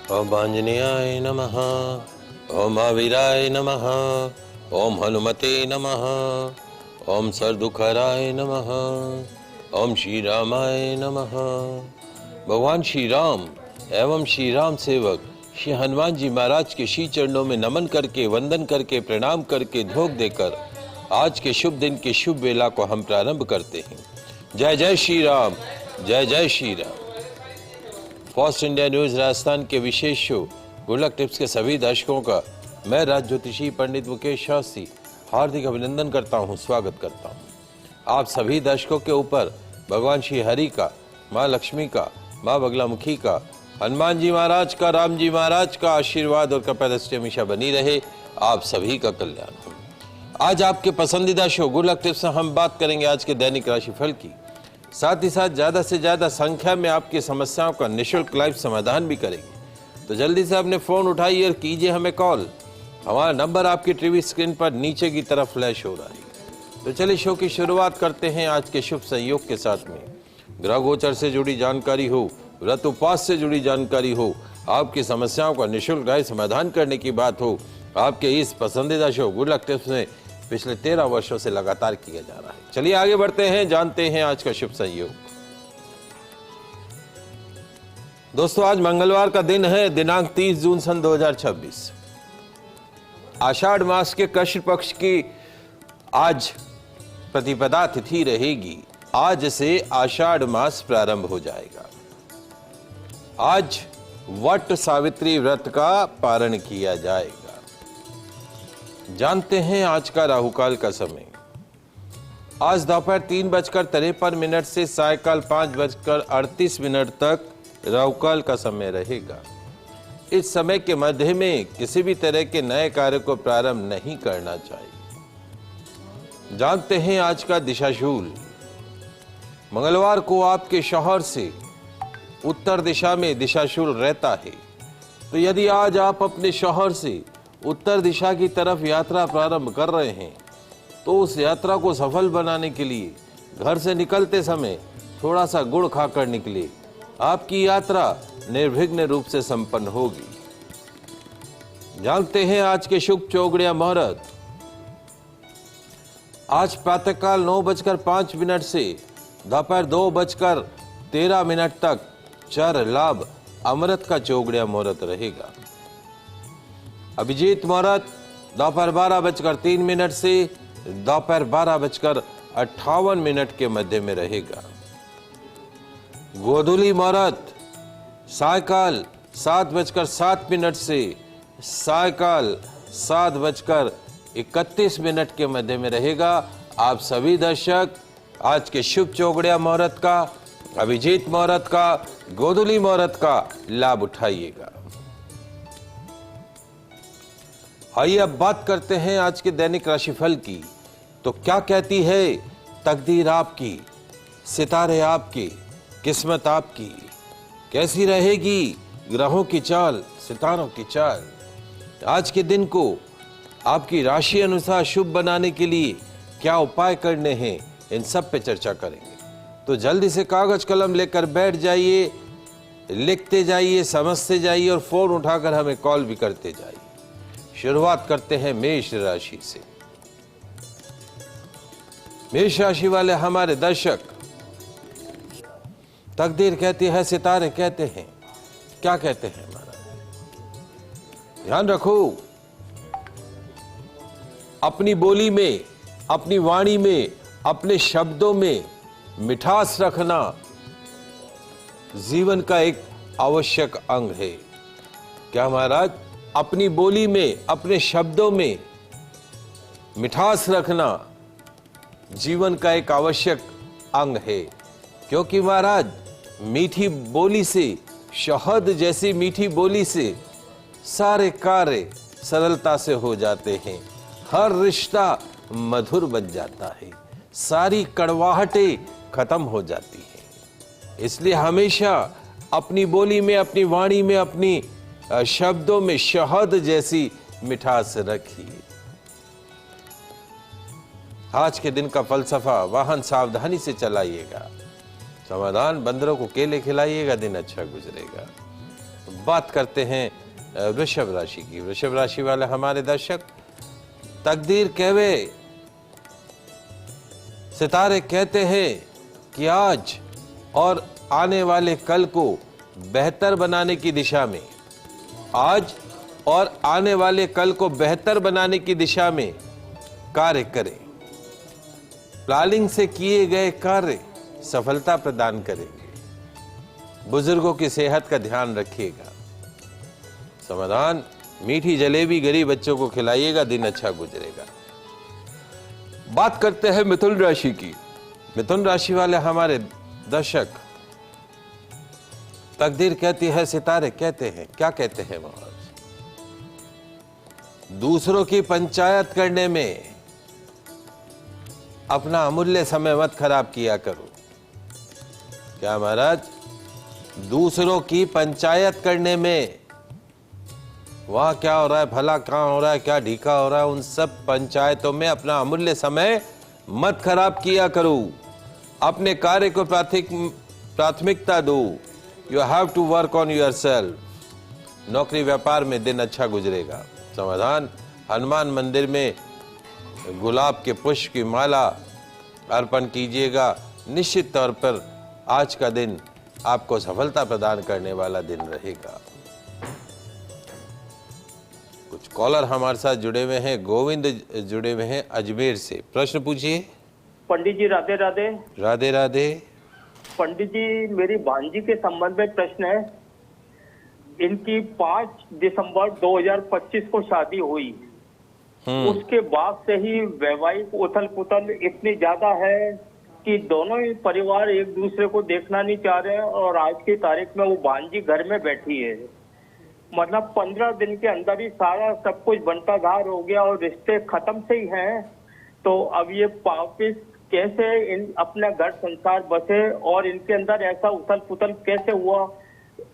ओम आंजनेयाय नमः। ओम महावीराय नमः। ओम हनुमते नमः। ओम सरदुखहराय नमः। ओम श्री रामाय नमः। भगवान श्री राम एवं श्री राम सेवक श्री हनुमान जी महाराज के श्री चरणों में नमन करके, वंदन करके, प्रणाम करके, ध्वोक देकर आज के शुभ दिन के शुभ वेला को हम प्रारंभ करते हैं। जय जय श्री राम, जय जय Shri Ram. First India news Rajasthan के विशेष शो गुड लक टिप्स के सभी दर्शकों का मैं राज ज्योतिषी पंडित मुकेश शास्त्री हार्दिक अभिनंदन करता हूं, स्वागत करता हूं। आप सभी दर्शकों के ऊपर भगवान श्री हरि का, माँ लक्ष्मी का, माँ बगलामुखी का, हनुमान जी महाराज का, राम जी महाराज का आशीर्वाद और कृपा दृष्टि हमेशा बनी रहे। आप सभी का कल्याण हो। आज आपके पसंदीदा शो गुड लक टिप्स में हम बात करेंगे आज के दैनिक राशिफल की, साथ ही साथ ज़्यादा से ज़्यादा संख्या में आपकी समस्याओं का निःशुल्क लाइव समाधान भी करेंगे। तो जल्दी से अपने फ़ोन उठाइए और कीजिए हमें कॉल। हमारा नंबर आपकी टीवी स्क्रीन पर नीचे की तरफ फ्लैश हो रहा है। तो चलिए शो की शुरुआत करते हैं आज के शुभ संयोग के साथ में। ग्रह गोचर से जुड़ी जानकारी हो, व्रत उपवास से जुड़ी जानकारी हो, आपकी समस्याओं का निःशुल्क लाइव समाधान करने की बात हो, आपके इस पसंदीदा शो गुड लक टिप्स में पिछले 13 वर्षों से लगातार किया जा रहा है। चलिए आगे बढ़ते हैं, जानते हैं आज का शुभ संयोग। दोस्तों आज मंगलवार का दिन है, दिनांक 30 जून सन 2026। आषाढ़ मास के कृष्ण पक्ष की आज प्रतिपदा तिथि रहेगी। आज से आषाढ़ मास प्रारंभ हो जाएगा। आज वट सावित्री व्रत का पारण किया जाएगा। जानते हैं आज का राहुकाल का समय। आज दोपहर 3:53 से सायकाल 5:38 तक राहुकाल का समय रहेगा। इस समय के मध्य में किसी भी तरह के नए कार्य को प्रारंभ नहीं करना चाहिए। जानते हैं आज का दिशाशूल। मंगलवार को आपके शौहर से उत्तर दिशा में दिशाशूल रहता है। तो यदि आज आप अपने शौहर से उत्तर दिशा की तरफ यात्रा प्रारंभ कर रहे हैं तो उस यात्रा को सफल बनाने के लिए घर से निकलते समय थोड़ा सा गुड़ खाकर निकले। आपकी यात्रा निर्विघ्न रूप से संपन्न होगी। जानते हैं आज के शुभ चौगड़िया मुहूर्त। आज प्रातःकाल 9:05 से दोपहर 2:13 तक चर लाभ अमृत का चौगड़िया मुहूर्त रहेगा। अभिजीत मुहूर्त दोपहर 12:03 से दोपहर 12:58 के मध्य में रहेगा। गोधूली मुहूर्त सायकाल 7:07 से सायकाल 7:31 के मध्य में रहेगा। आप सभी दर्शक आज के शुभ चौगड़िया मुहूर्त का, अभिजीत मुहूर्त का, गोधूली मुहूर्त का लाभ उठाइएगा। आइए अब बात करते हैं आज के दैनिक राशिफल की। तो क्या कहती है तकदीर आपकी, सितारे आपके, किस्मत आपकी, कैसी रहेगी ग्रहों की चाल, सितारों की चाल। आज के दिन को आपकी राशि अनुसार शुभ बनाने के लिए क्या उपाय करने हैं, इन सब पे चर्चा करेंगे। तो जल्दी से कागज कलम लेकर बैठ जाइए, लिखते जाइए, समझते जाइए और फोन उठाकर हमें कॉल भी करते जाइए। शुरुआत करते हैं मेष राशि से। मेष राशि वाले हमारे दर्शक, तकदीर कहती है, सितारे कहते हैं, क्या कहते हैं महाराज? ध्यान रखो, अपनी बोली में, अपनी वाणी में, अपने शब्दों में मिठास रखना जीवन का एक आवश्यक अंग है। क्या महाराज? अपनी बोली में, अपने शब्दों में मिठास रखना जीवन का एक आवश्यक अंग है। क्योंकि महाराज मीठी बोली से, शहद जैसी मीठी बोली से सारे कार्य सरलता से हो जाते हैं। हर रिश्ता मधुर बन जाता है, सारी कड़वाहटें खत्म हो जाती हैं। इसलिए हमेशा अपनी बोली में, अपनी वाणी में, अपनी शब्दों में शहद जैसी मिठास रखिए। आज के दिन का फलसफा, वाहन सावधानी से चलाइएगा। समाधान, बंदरों को केले खिलाइएगा, दिन अच्छा गुजरेगा। बात करते हैं वृषभ राशि की। वृषभ राशि वाले हमारे दर्शक, तकदीर कहवे, सितारे कहते हैं कि आज और आने वाले कल को बेहतर बनाने की दिशा में, आज और आने वाले कल को बेहतर बनाने की दिशा में कार्य करें। प्लानिंग से किए गए कार्य सफलता प्रदान करेंगे। बुजुर्गों की सेहत का ध्यान रखिएगा। समाधान, मीठी जलेबी गरीब बच्चों को खिलाइएगा, दिन अच्छा गुजरेगा। बात करते हैं मिथुन राशि की। मिथुन राशि वाले हमारे दर्शक, तकदीर कहती है, सितारे कहते हैं, क्या कहते हैं महाराज? दूसरों की पंचायत करने में अपना अमूल्य समय मत खराब किया करो। क्या महाराज? दूसरों की पंचायत करने में, वहां क्या हो रहा है, भला कहां हो रहा है, क्या ढीका हो रहा है, उन सब पंचायतों में अपना अमूल्य समय मत खराब किया करो। अपने कार्य को प्राथमिकता दो। You have to work on yourself. नौकरी व्यापार में दिन अच्छा गुजरेगा। समाधान, हनुमान मंदिर में गुलाब के पुष्प की माला अर्पण कीजिएगा। निश्चित तौर पर आज का दिन आपको सफलता प्रदान करने वाला दिन रहेगा। कुछ कॉलर हमारे साथ जुड़े हुए हैं। गोविंद जुड़े हुए हैं अजमेर से। प्रश्न पूछिए। पंडित जी राधे राधे। राधे राधे। पंडित जी, मेरी भांजी के संबंध में प्रश्न है। इनकी 5 दिसंबर 2025 को शादी हुई। उसके बाद से ही वैवाहिक उथल पुथल इतनी ज्यादा है कि दोनों ही परिवार एक दूसरे को देखना नहीं चाह रहे हैं। और आज की तारीख में वो भांजी घर में बैठी है। मतलब 15 दिन के अंदर ही सारा सब कुछ बंटाधार हो गया और रिश्ते खत्म से ही हैं। तो अब ये वापिस कैसे इन अपना घर संसार बसे और इनके अंदर ऐसा उथल पुथल कैसे हुआ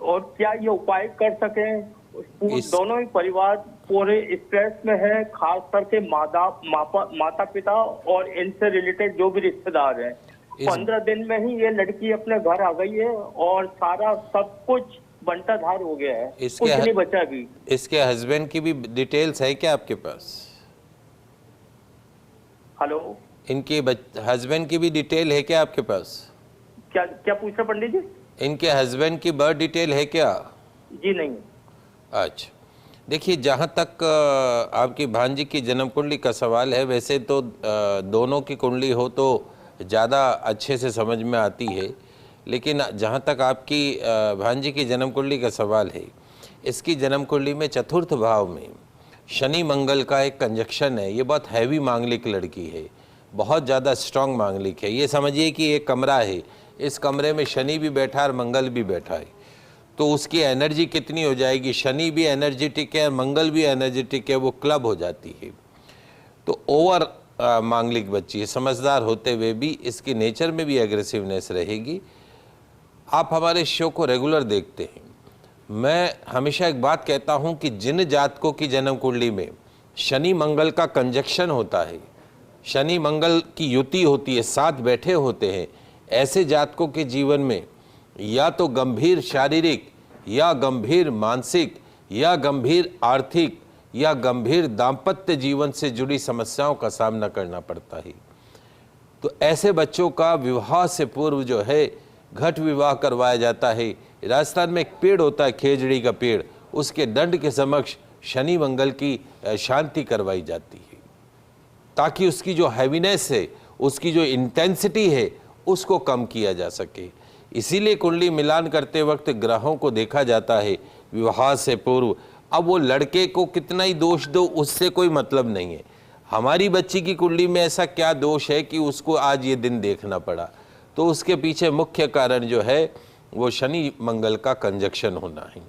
और क्या ये उपाय कर सके? दोनों ही परिवार पूरे स्ट्रेस में है, खास करके माता पिता और इनसे रिलेटेड जो भी रिश्तेदार हैं। 15 दिन में ही ये लड़की अपने घर आ गई है और सारा सब कुछ बंटाधार हो गया है, कुछ नहीं बचा भी। इसके हस्बैंड की भी डिटेल्स है क्या आपके पास? हेलो, इनके हस्बैंड की भी डिटेल है क्या आपके पास? क्या क्या पूछ रहे पंडित जी? इनके हस्बैंड की बर्थ डिटेल है क्या? जी नहीं। अच्छा, देखिए, जहाँ तक आपकी भांजी की जन्म कुंडली का सवाल है, वैसे तो दोनों की कुंडली हो तो ज़्यादा अच्छे से समझ में आती है। लेकिन जहाँ तक आपकी भांजी की जन्म कुंडली का सवाल है, इसकी जन्म कुंडली में चतुर्थ भाव में शनि मंगल का एक कंजक्शन है। ये बहुत हैवी मांगलिक लड़की है, बहुत ज़्यादा स्ट्रांग मांगलिक है। ये समझिए कि एक कमरा है, इस कमरे में शनि भी बैठा और मंगल भी बैठा है, तो उसकी एनर्जी कितनी हो जाएगी? शनि भी एनर्जेटिक है, मंगल भी एनर्जेटिक है, वो क्लब हो जाती है। तो ओवर मांगलिक बच्ची है। समझदार होते हुए भी इसकी नेचर में भी एग्रेसिवनेस रहेगी। आप हमारे शो को रेगुलर देखते हैं। मैं हमेशा एक बात कहता हूं कि जिन जातकों की जन्म कुंडली में शनि मंगल का कंजक्शन होता है, शनि मंगल की युति होती है, साथ बैठे होते हैं, ऐसे जातकों के जीवन में या तो गंभीर शारीरिक या गंभीर मानसिक या गंभीर आर्थिक या गंभीर दाम्पत्य जीवन से जुड़ी समस्याओं का सामना करना पड़ता है। तो ऐसे बच्चों का विवाह से पूर्व जो है घट विवाह करवाया जाता है। राजस्थान में एक पेड़ होता है, खेजड़ी का पेड़, उसके दंड के समक्ष शनि मंगल की शांति करवाई जाती है, ताकि उसकी जो हैवीनेस है, उसकी जो इंटेंसिटी है, उसको कम किया जा सके। इसीलिए कुंडली मिलान करते वक्त ग्रहों को देखा जाता है विवाह से पूर्व। अब वो लड़के को कितना ही दोष दो, उससे कोई मतलब नहीं है। हमारी बच्ची की कुंडली में ऐसा क्या दोष है कि उसको आज ये दिन देखना पड़ा? तो उसके पीछे मुख्य कारण जो है वो शनि मंगल का कंजक्शन होना है।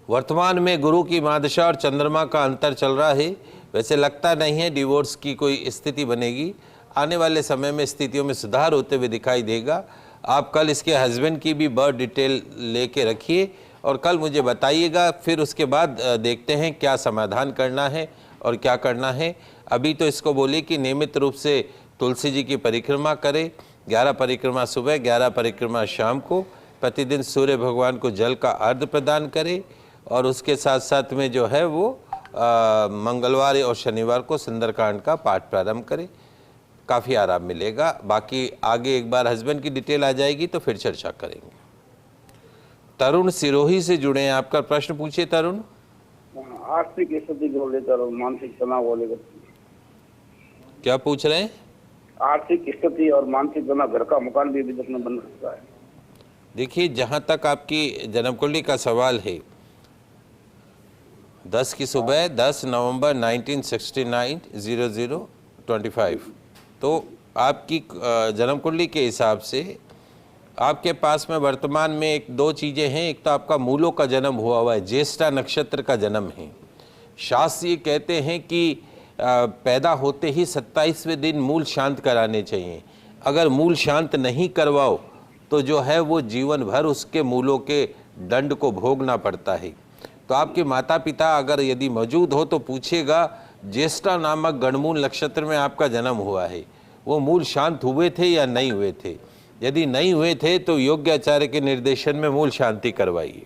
वर्तमान में गुरु की महादशा और चंद्रमा का अंतर चल रहा है। वैसे लगता नहीं है डिवोर्स की कोई स्थिति बनेगी। आने वाले समय में स्थितियों में सुधार होते हुए दिखाई देगा। आप कल इसके हस्बैंड की भी बर्थ डिटेल लेके रखिए और कल मुझे बताइएगा। फिर उसके बाद देखते हैं क्या समाधान करना है और क्या करना है। अभी तो इसको बोलिए कि नियमित रूप से तुलसी जी की परिक्रमा करें। 11 परिक्रमा सुबह, 11 परिक्रमा शाम को, प्रतिदिन सूर्य भगवान को जल का अर्घ प्रदान करें और उसके साथ साथ में जो है वो मंगलवार और शनिवार को सुंदरकांड का पाठ प्रारंभ करें, काफ़ी आराम मिलेगा। बाकी आगे एक बार हस्बैंड की डिटेल आ जाएगी तो फिर चर्चा करेंगे। तरुण सिरोही से जुड़े हैं, आपका प्रश्न पूछिए तरुण। आर्थिक स्थिति को लेकर और मानसिक तनाव को लेकर। क्या पूछ रहे हैं? आर्थिक स्थिति और मानसिक तनाव, घर का मकान भी विदेश में बन सकता है। देखिए, जहाँ तक आपकी जन्म कुंडली का सवाल है, 10 की सुबह 10 नवंबर 1969 0025, तो आपकी जन्म कुंडली के हिसाब से आपके पास में वर्तमान में एक दो चीज़ें हैं। एक तो आपका मूलों का जन्म हुआ है, ज्येष्ठा नक्षत्र का जन्म है। शास्त्र ये कहते हैं कि पैदा होते ही 27वें दिन मूल शांत कराने चाहिए। अगर मूल शांत नहीं करवाओ तो जो है वो जीवन भर उसके मूलों के दंड को भोगना पड़ता है। तो आपके माता पिता अगर यदि मौजूद हो तो पूछेगा, ज्येष्ठा नामक गणमूल नक्षत्र में आपका जन्म हुआ है, वो मूल शांत हुए थे या नहीं हुए थे? यदि नहीं हुए थे तो योग्य आचार्य के निर्देशन में मूल शांति करवाइए।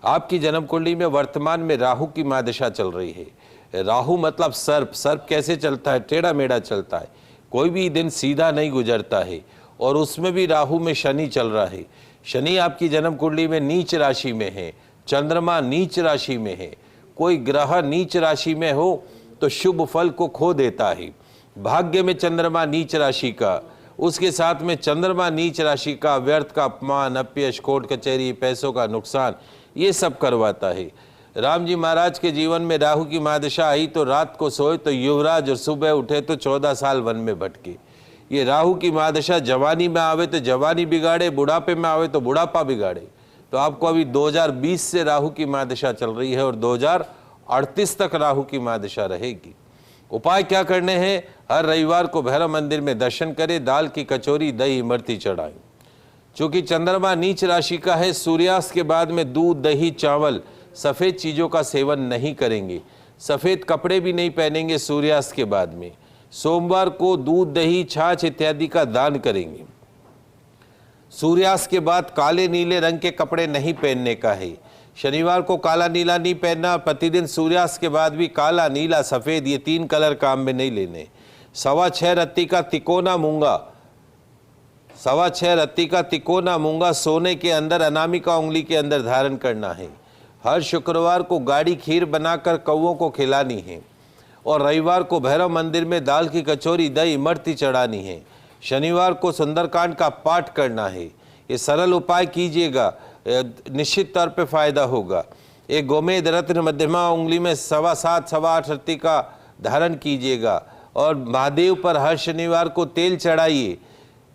आपकी जन्म कुंडली में वर्तमान में राहु की महादशा चल रही है। राहु मतलब सर्प। सर्प कैसे चलता है? टेढ़ा मेढ़ा चलता है, कोई भी दिन सीधा नहीं गुजरता है। और उसमें भी राहु में शनि चल रहा है। शनि आपकी जन्म कुंडली में नीच राशि में है, चंद्रमा नीच राशि में है। कोई ग्रह नीच राशि में हो तो शुभ फल को खो देता है। भाग्य में चंद्रमा नीच राशि का, उसके साथ में चंद्रमा नीच राशि का व्यर्थ का अपमान, अपयश, कोर्ट कचहरी, पैसों का नुकसान, ये सब करवाता है। राम जी महाराज के जीवन में राहु की महादशा आई तो रात को सोए तो युवराज और सुबह उठे तो 14 साल वन में भटके। ये राहु की महादशा जवानी में आवे तो जवानी बिगाड़े, बुढ़ापे में आवे तो बुढ़ापा बिगाड़े। तो आपको अभी 2020 से राहु की महादशा चल रही है और 2038 तक राहु की महादशा रहेगी। उपाय क्या करने हैं? हर रविवार को भैरव मंदिर में दर्शन करें, दाल की कचौरी, दही, इमरती चढ़ाएं। चूंकि चंद्रमा नीच राशि का है, सूर्यास्त के बाद में दूध, दही, चावल, सफ़ेद चीज़ों का सेवन नहीं करेंगे। सफ़ेद कपड़े भी नहीं पहनेंगे सूर्यास्त के बाद में। सोमवार को दूध, दही, छाछ इत्यादि का दान करेंगे। सूर्यास्त के बाद काले नीले रंग के कपड़े नहीं पहनने का है। शनिवार को काला नीला नहीं पहनना। प्रतिदिन सूर्यास्त के बाद भी काला, नीला, सफ़ेद, ये 3 कलर काम में नहीं लेने। 6.25 रत्ती का तिकोना मूंगा, 6.25 रत्ती का तिकोना मूंगा सोने के अंदर अनामिका उंगली के अंदर धारण करना है। हर शुक्रवार को गाढ़ी खीर बनाकर कौवों को खिलानी है और रविवार को भैरव मंदिर में दाल की कचौरी, दही, इमरती चढ़ानी है। शनिवार को सुंदरकांड का पाठ करना है। ये सरल उपाय कीजिएगा, निश्चित तौर पे फायदा होगा। एक गोमेद रत्न मध्यमा उंगली में 7.25 7.8 रत्ती का धारण कीजिएगा और महादेव पर हर शनिवार को तेल चढ़ाइए,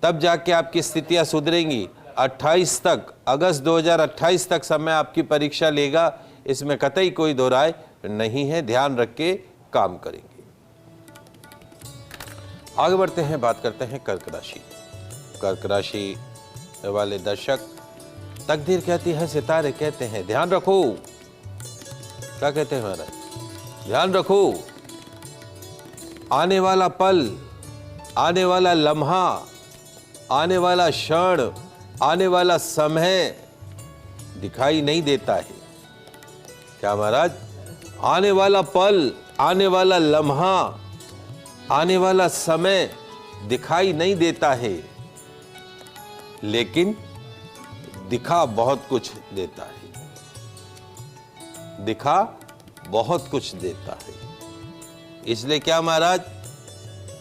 तब जाके आपकी स्थितियां सुधरेंगी। 28 तक, अगस्त 2028 तक समय आपकी परीक्षा लेगा, इसमें कतई कोई दो राय नहीं है। ध्यान रख के काम करेंगे। आगे बढ़ते हैं, बात करते हैं कर्क राशि। कर्क राशि वाले दर्शक, तकदीर कहती है, सितारे कहते हैं, ध्यान रखो। क्या कहते हैं महाराज? ध्यान रखो। आने वाला पल, आने वाला लम्हा, आने वाला क्षण, आने वाला समय दिखाई नहीं देता है। क्या महाराज? आने वाला पल, आने वाला लम्हा, आने वाला समय दिखाई नहीं देता है, लेकिन दिखा बहुत कुछ देता है। दिखा बहुत कुछ देता है। इसलिए क्या महाराज?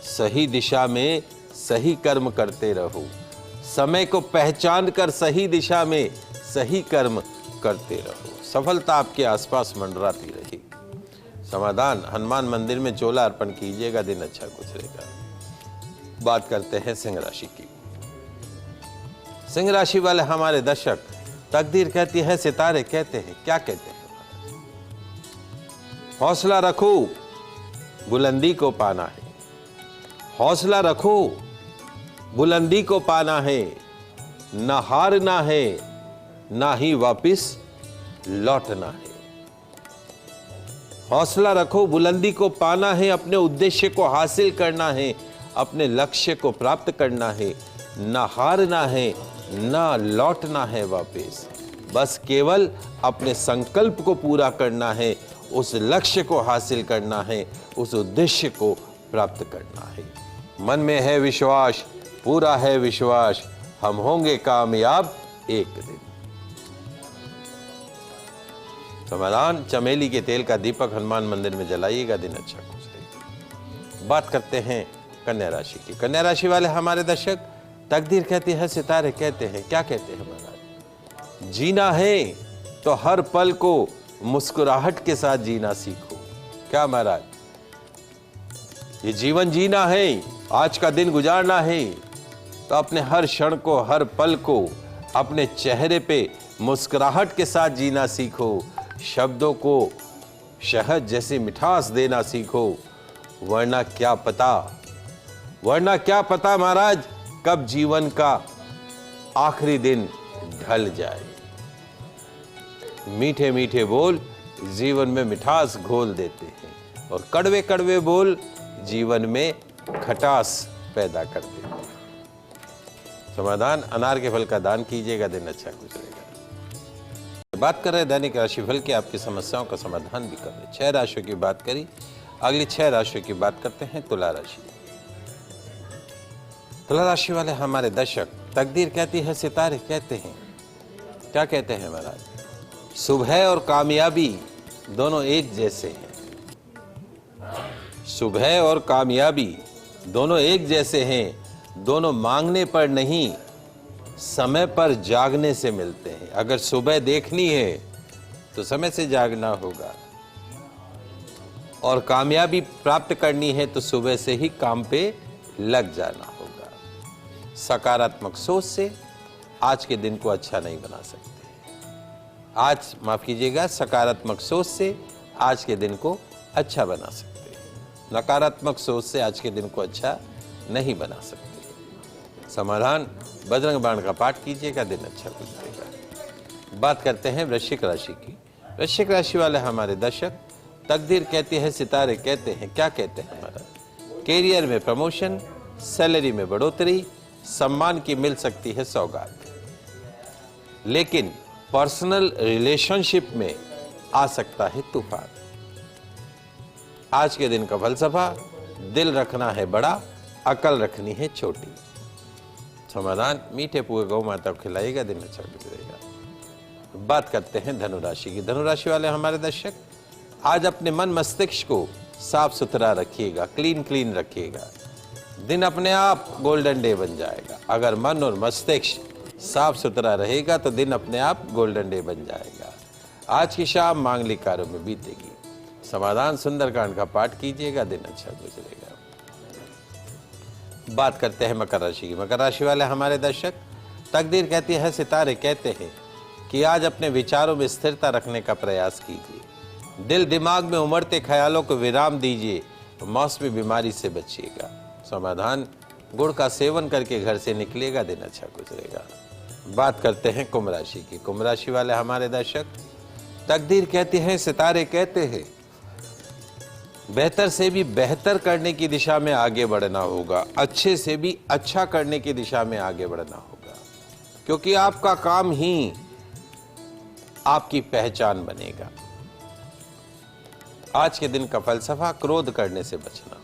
सही दिशा में सही कर्म करते रहो। समय को पहचान कर सही दिशा में सही कर्म करते रहो। सफलता आपके आसपास मंडराती रहेगी। समाधान, हनुमान मंदिर में चोला अर्पण कीजिएगा, दिन अच्छा गुजरेगा। बात करते हैं सिंह राशि की। सिंह राशि वाले हमारे दर्शक, तकदीर कहती है, सितारे कहते हैं, क्या कहते हैं? हौसला रखो, बुलंदी को पाना है। हौसला रखो, बुलंदी को पाना है। न हारना है, ना ही वापिस लौटना है। हौसला रखो, बुलंदी को पाना है, अपने उद्देश्य को हासिल करना है, अपने लक्ष्य को प्राप्त करना है। न हारना है, ना लौटना है वापस, बस केवल अपने संकल्प को पूरा करना है, उस लक्ष्य को हासिल करना है, उस उद्देश्य को प्राप्त करना है। मन में है विश्वास, पूरा है विश्वास, हम होंगे कामयाब एक दिन। समाधान, चमेली के तेल का दीपक हनुमान मंदिर में जलाइएगा, दिन अच्छा गुजरेगा। बात करते हैं कन्या राशि की। कन्या राशि वाले हमारे दर्शक, तकदीर कहती है, सितारे कहते हैं, क्या कहते हैं महाराज? जीना है तो हर पल को मुस्कुराहट के साथ जीना सीखो। क्या महाराज? ये जीवन जीना है, आज का दिन गुजारना है, तो अपने हर क्षण को, हर पल को अपने चेहरे पे मुस्कुराहट के साथ जीना सीखो। शब्दों को शहद जैसी मिठास देना सीखो, वरना क्या पता महाराज कब जीवन का आखिरी दिन ढल जाए। मीठे मीठे बोल जीवन में मिठास घोल देते हैं और कड़वे कड़वे बोल जीवन में खटास पैदा कर देते हैं। समाधान, अनार के फल का दान कीजिएगा, दिन अच्छा गुजरेगा। बात कर रहे हैं दैनिक राशिफल की, आपकी समस्याओं का समाधान भी कर रहे हैं। 6 राशियों की बात करी, अगली 6 राशियों की बात करते हैं। तुला राशि। तुला राशि वाले हमारे दर्शक, तकदीर कहती है, सितारे कहते हैं, क्या कहते हैं महाराज? सुबह और कामयाबी दोनों एक जैसे हैं। सुबह और कामयाबी दोनों एक जैसे हैं, दोनों मांगने पर नहीं, समय पर जागने से मिलते हैं। अगर सुबह देखनी है तो समय से जागना होगा, और कामयाबी प्राप्त करनी है तो सुबह से ही काम पे लग जाना होगा। सकारात्मक सोच से आज के दिन को अच्छा नहीं बना सकते। आज माफ कीजिएगा, सकारात्मक सोच से आज के दिन को अच्छा बना सकते हैं। नकारात्मक सोच से आज के दिन को अच्छा नहीं बना सकते। समाधान, बजरंग बाण का पाठ कीजिएगा, दिन अच्छा गुजरेगा। बात करते हैं वृश्चिक राशि की। वृश्चिक राशि वाले हमारे दर्शक, तकदीर कहती है, सितारे कहते हैं, क्या कहते हैं हमारा? कैरियर में प्रमोशन, सैलरी में बढ़ोतरी, सम्मान की मिल सकती है सौगात, लेकिन पर्सनल रिलेशनशिप में आ सकता है तूफान। आज के दिन का फलसफा, दिल रखना है बड़ा, अकल रखनी है छोटी। समाधान, मीठे पुए गौ माता को खिलाइएगा, दिन अच्छा गुजरेगा। बात करते हैं धनुराशि की। धनुराशि वाले हमारे दर्शक, आज अपने मन मस्तिष्क को साफ सुथरा रखिएगा, क्लीन रखिएगा, दिन अपने आप गोल्डन डे बन जाएगा। अगर मन और मस्तिष्क साफ सुथरा रहेगा तो दिन अपने आप गोल्डन डे बन जाएगा। आज की शाम मांगलिक कार्यों में बीतेगी। समाधान, सुंदरकांड का पाठ कीजिएगा, दिन अच्छा गुजरेगा। बात करते हैं मकर राशि की। मकर राशि वाले हमारे दर्शक, तकदीर कहती है, सितारे कहते हैं कि आज अपने विचारों में स्थिरता रखने का प्रयास कीजिए। दिल दिमाग में उमड़ते ख्यालों को विराम दीजिए, मौसमी बीमारी से बचिएगा। समाधान, गुड़ का सेवन करके घर से निकलेगा, दिन अच्छा गुजरेगा। बात करते हैं कुंभ राशि की। कुंभ राशि वाले हमारे दर्शक, तकदीर कहती है, सितारे कहते हैं, बेहतर से भी बेहतर करने की दिशा में आगे बढ़ना होगा, अच्छे से भी अच्छा करने की दिशा में आगे बढ़ना होगा, क्योंकि आपका काम ही आपकी पहचान बनेगा। आज के दिन का फलसफा, क्रोध करने से बचना।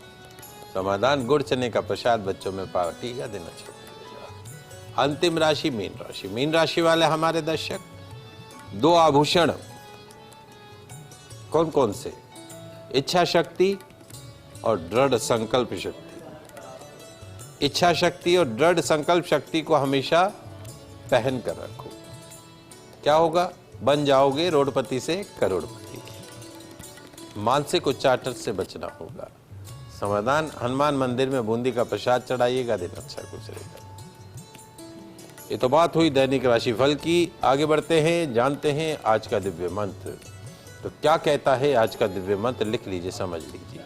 समाधान, गुड़ चने का प्रसाद बच्चों में बांटिएगा, दिन अच्छा गुजरेगा। अंतिम राशि मीन राशि। मीन राशि वाले हमारे दर्शक, 2 आभूषण कौन कौन से? इच्छा शक्ति और दृढ़ संकल्प शक्ति। इच्छा शक्ति और दृढ़ संकल्प शक्ति को हमेशा पहन कर रखो। क्या होगा? बन जाओगे रोडपति से करोड़पति। मानसिक उच्चाटन से बचना होगा। समाधान, हनुमान मंदिर में बूंदी का प्रसाद चढ़ाइएगा, दिन अच्छा गुजरेगा। ये तो बात हुई दैनिक राशिफल की। आगे बढ़ते हैं, जानते हैं आज का दिव्य मंत्र। तो क्या कहता है आज का दिव्य मंत्र? लिख लीजिए, समझ लीजिए।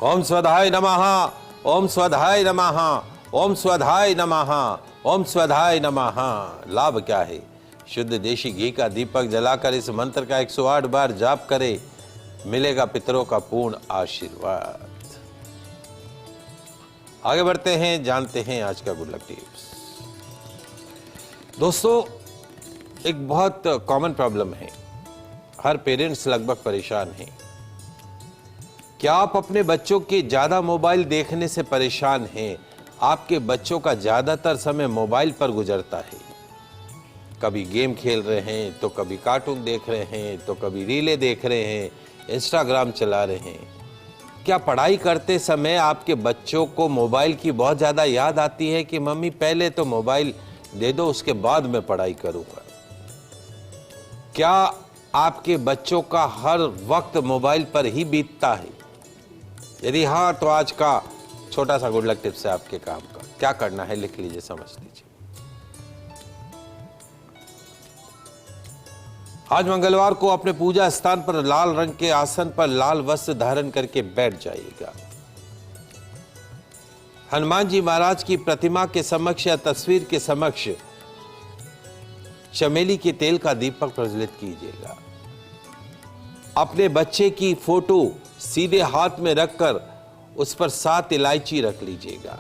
ओम स्वधाय नमः, ओम स्वधाय नमः, ओम स्वधाय नमः, ओम स्वधाय नमः। लाभ क्या है? शुद्ध देशी घी का दीपक जलाकर इस मंत्र का 108 बार जाप करे, मिलेगा पितरों का पूर्ण आशीर्वाद। आगे बढ़ते हैं, जानते हैं आज का गुड लक टिप्स। दोस्तों, एक बहुत कॉमन प्रॉब्लम है, हर पेरेंट्स लगभग परेशान हैं। क्या आप अपने बच्चों के ज्यादा मोबाइल देखने से परेशान हैं? आपके बच्चों का ज्यादातर समय मोबाइल पर गुजरता है। कभी गेम खेल रहे हैं, तो कभी कार्टून देख रहे हैं, तो कभी रीलें देख रहे हैं, इंस्टाग्राम चला रहे हैं। क्या पढ़ाई करते समय आपके बच्चों को मोबाइल की बहुत ज़्यादा याद आती है कि मम्मी पहले तो मोबाइल दे दो, उसके बाद मैं पढ़ाई करूँगा? क्या आपके बच्चों का हर वक्त मोबाइल पर ही बीतता है? यदि हाँ, तो आज का छोटा सा गुड लक टिप्स है आपके काम का। क्या करना है लिख लीजिए, समझ लीजिए। आज मंगलवार को अपने पूजा स्थान पर लाल रंग के आसन पर लाल वस्त्र धारण करके बैठ जाइएगा। हनुमान जी महाराज की प्रतिमा के समक्ष या तस्वीर के समक्ष चमेली के तेल का दीपक प्रज्वलित कीजिएगा। अपने बच्चे की फोटो सीधे हाथ में रखकर उस पर 7 इलायची रख लीजिएगा।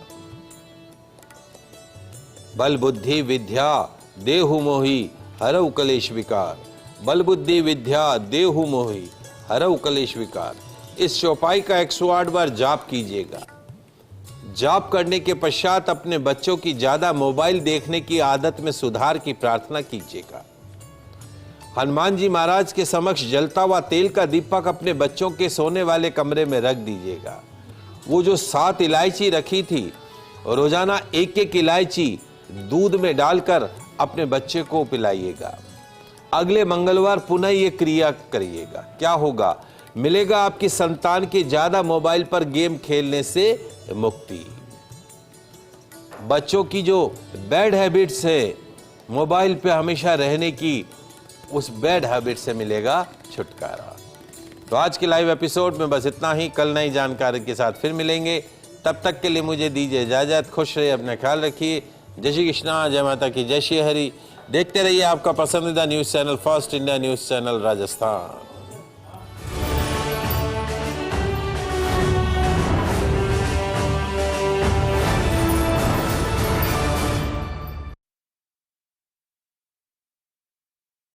बल बुद्धि विद्या देहु मोहि हरऊ कलेश विकार, बल बुद्धि विद्या देहु मोहि हरऊ कलेश विकार। इस चौपाई का 108 बार जाप कीजिएगा। जाप करने के पश्चात अपने बच्चों की ज्यादा मोबाइल देखने की आदत में सुधार की प्रार्थना कीजिएगा। हनुमान जी महाराज के समक्ष जलता हुआ तेल का दीपक अपने बच्चों के सोने वाले कमरे में रख दीजिएगा। वो जो 7 इलायची रखी थी, रोजाना एक एक इलायची दूध में डालकर अपने बच्चे को पिलाइएगा। अगले मंगलवार पुनः ये क्रिया करिएगा। क्या होगा? मिलेगा आपकी संतान के ज्यादा मोबाइल पर गेम खेलने से मुक्ति। बच्चों की जो बैड हैबिट्स है, मोबाइल पे हमेशा रहने की, उस बैड हैबिट से मिलेगा छुटकारा। तो आज के लाइव एपिसोड में बस इतना ही। कल नई जानकारी के साथ फिर मिलेंगे। तब तक के लिए मुझे दीजिए इजाजत। खुश रहिए, अपना ख्याल रखिए। जय श्री कृष्णा, जय माता की, जय श्री हरि। देखते रहिए आपका पसंदीदा news channel first India news channel Rajasthan.